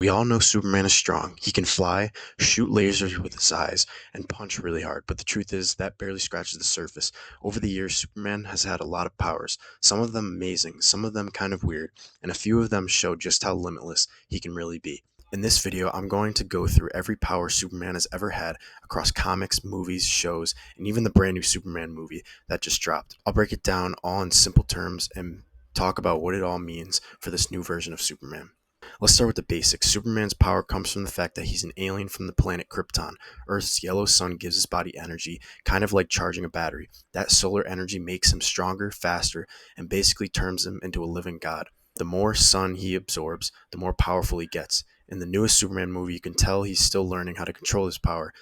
We all know Superman is strong. He can fly, shoot lasers with his eyes, and punch really hard, but the truth is that barely scratches the surface. Over the years, Superman has had a lot of powers, some of them amazing, some of them kind of weird, and a few of them show just how limitless he can really be. In this video, I'm going to go through every power Superman has ever had across comics, movies, shows, and even the brand new Superman movie that just dropped. I'll break it down all in simple terms and talk about what it all means for this new version of Superman. Let's start with the basics. Superman's power comes from the fact that he's an alien from the planet Krypton. Earth's yellow sun gives his body energy, kind of like charging a battery. That solar energy makes him stronger, faster, and basically turns him into a living god. The more sun he absorbs, the more powerful he gets. In the newest Superman movie, you can tell he's still learning how to control his power,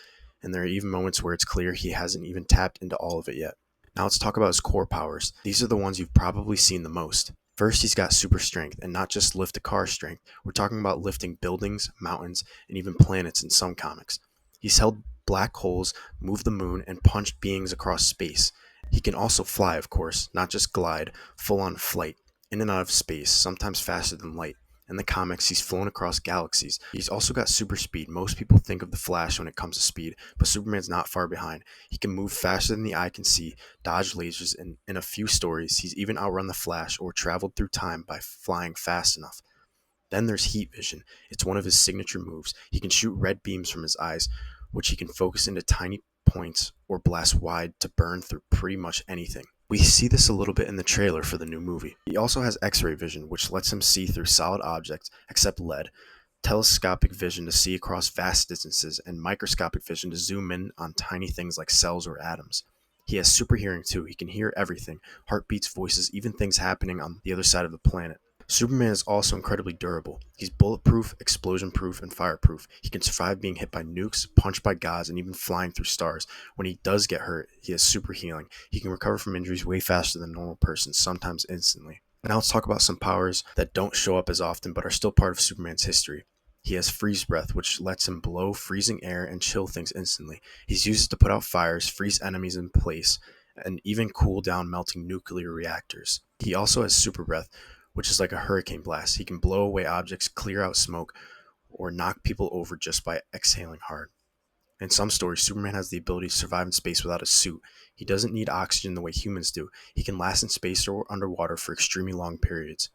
and there are even moments where it's clear he hasn't even tapped into all of it yet. Now let's talk about his core powers. These are the ones you've probably seen the most. First, he's got super strength, and not just lift a car strength. We're talking about lifting buildings, mountains, and even planets in some comics. He's held black holes, moved the moon, and punched beings across space. He can also fly, of course, not just glide, full on flight, in and out of space, sometimes faster than light. In the comics, he's flown across galaxies. He's also got super speed. Most people think of the Flash when it comes to speed, but Superman's not far behind. He can move faster than the eye can see, dodge lasers, and in a few stories, he's even outrun the Flash or traveled through time by flying fast enough. Then there's heat vision. It's one of his signature moves. He can shoot red beams from his eyes, which he can focus into tiny points or blast wide to burn through pretty much anything. We see this a little bit in the trailer for the new movie. He also has X-ray vision, which lets him see through solid objects except lead, telescopic vision to see across vast distances, and microscopic vision to zoom in on tiny things like cells or atoms. He has super hearing too. He can hear everything, heartbeats, voices, even things happening on the other side of the planet. Superman is also incredibly durable. He's bulletproof, explosion-proof, and fireproof. He can survive being hit by nukes, punched by gods, and even flying through stars. When he does get hurt, he has super healing. He can recover from injuries way faster than a normal person, sometimes instantly. Now let's talk about some powers that don't show up as often but are still part of Superman's history. He has freeze breath, which lets him blow freezing air and chill things instantly. He's used it to put out fires, freeze enemies in place, and even cool down melting nuclear reactors. He also has super breath, which is like a hurricane blast. He can blow away objects, clear out smoke, or knock people over just by exhaling hard. In some stories, Superman has the ability to survive in space without a suit. He doesn't need oxygen the way humans do. He can last in space or underwater for extremely long periods.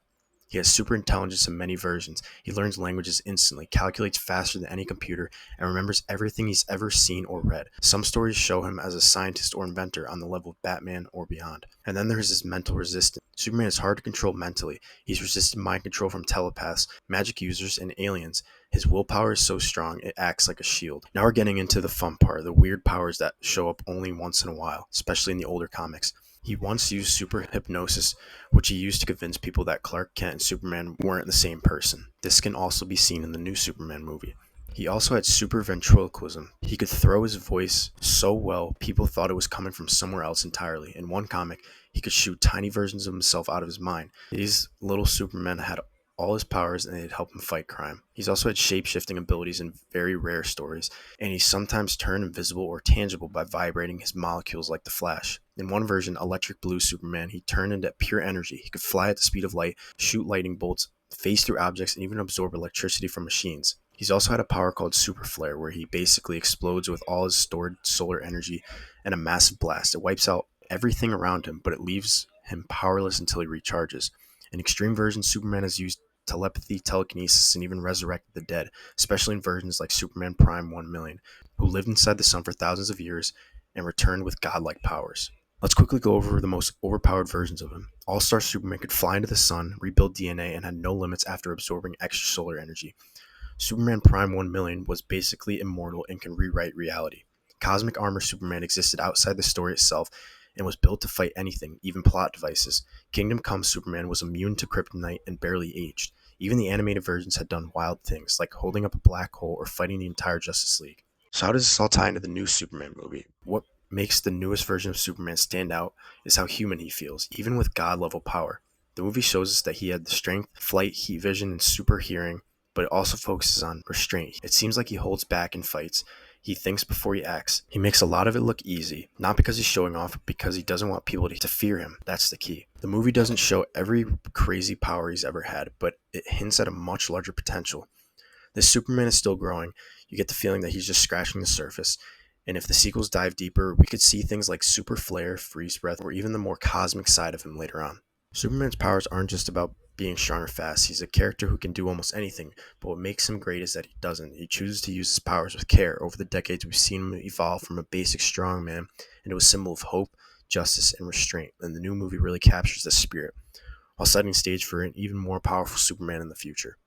He has super intelligence in many versions. He learns languages instantly, calculates faster than any computer, and remembers everything he's ever seen or read. Some stories show him as a scientist or inventor on the level of Batman or beyond. And then there's his mental resistance. Superman is hard to control mentally. He's resisted mind control from telepaths, magic users, and aliens. His willpower is so strong, it acts like a shield. Now we're getting into the fun part, the weird powers that show up only once in a while, especially in the older comics. He once used super hypnosis, which he used to convince people that Clark Kent and Superman weren't the same person. This can also be seen in the new Superman movie. He also had super ventriloquism. He could throw his voice so well, people thought it was coming from somewhere else entirely. In one comic, he could shoot tiny versions of himself out of his mind. These little Supermen had all his powers and they'd help him fight crime. He's also had shape-shifting abilities in very rare stories, and he's sometimes turned invisible or tangible by vibrating his molecules like the Flash. In one version, Electric Blue Superman, he turned into pure energy. He could fly at the speed of light, shoot lightning bolts, phase through objects, and even absorb electricity from machines. He's also had a power called Super Flare, where he basically explodes with all his stored solar energy and a massive blast. It wipes out everything around him, but it leaves him powerless until he recharges. In extreme versions, Superman has used telepathy, telekinesis, and even resurrected the dead, especially in versions like Superman Prime 1 million, who lived inside the sun for thousands of years and returned with godlike powers. Let's quickly go over the most overpowered versions of him. All-Star Superman could fly into the sun, rebuild DNA, and had no limits after absorbing extra solar energy. Superman Prime 1 million was basically immortal and can rewrite reality. Cosmic Armor Superman existed outside the story itself and was built to fight anything, even plot devices. Kingdom Come Superman was immune to kryptonite and barely aged. Even the animated versions had done wild things, like holding up a black hole or fighting the entire Justice League. So how does this all tie into the new Superman movie? What makes the newest version of Superman stand out is how human he feels, even with god-level power. The movie shows us that he had the strength, flight, heat vision, and super hearing, but it also focuses on restraint. It seems like he holds back in fights. He thinks before he acts. He makes a lot of it look easy, not because he's showing off, but because he doesn't want people to fear him. That's the key. The movie doesn't show every crazy power he's ever had, but it hints at a much larger potential. This Superman is still growing. You get the feeling that he's just scratching the surface. And if the sequels dive deeper, we could see things like super flare, freeze breath, or even the more cosmic side of him later on. Superman's powers aren't just about being strong or fast. He's a character who can do almost anything, but what makes him great is that he doesn't. He chooses to use his powers with care. Over the decades, we've seen him evolve from a basic strong man into a symbol of hope, justice, and restraint, and the new movie really captures this spirit while setting stage for an even more powerful Superman in the future.